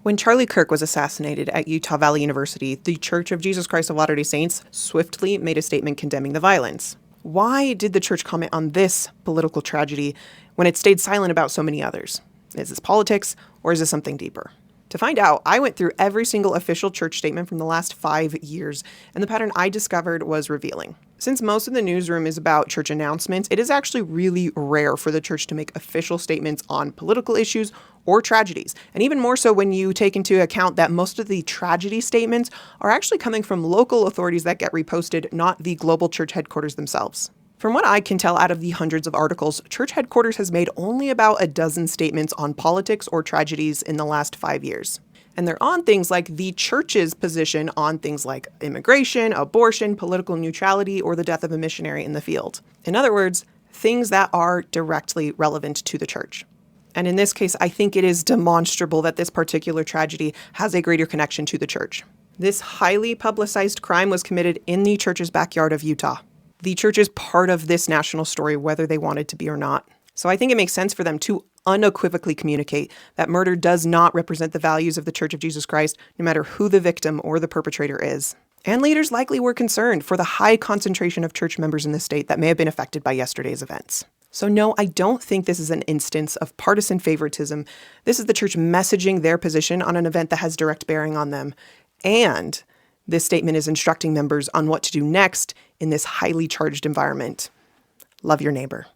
When Charlie Kirk was assassinated at Utah Valley University, the Church of Jesus Christ of Latter-day Saints swiftly made a statement condemning the violence. Why did the church comment on this political tragedy when it stayed silent about so many others? Is this politics, or is this something deeper? To find out, I went through every single official church statement from the last 5 years, and the pattern I discovered was revealing. Since most of the newsroom is about church announcements, it is actually really rare for the church to make official statements on political issues or tragedies. And even more so when you take into account that most of the tragedy statements are actually coming from local authorities that get reposted, not the global church headquarters themselves. From what I can tell out of the hundreds of articles, church headquarters has made only about a dozen statements on politics or tragedies in the last 5 years. And they're on things like the church's position on things like immigration, abortion, political neutrality, or the death of a missionary in the field. In other words, things that are directly relevant to the church. And in this case, I think it is demonstrable that this particular tragedy has a greater connection to the church. This highly publicized crime was committed in the church's backyard of Utah. The church is part of this national story, whether they wanted to be or not. So I think it makes sense for them to unequivocally communicate that murder does not represent the values of the Church of Jesus Christ, no matter who the victim or the perpetrator is. And leaders likely were concerned for the high concentration of church members in the state that may have been affected by yesterday's events. So no, I don't think this is an instance of partisan favoritism. This is the church messaging their position on an event that has direct bearing on them. And this statement is instructing members on what to do next in this highly charged environment. Love your neighbor.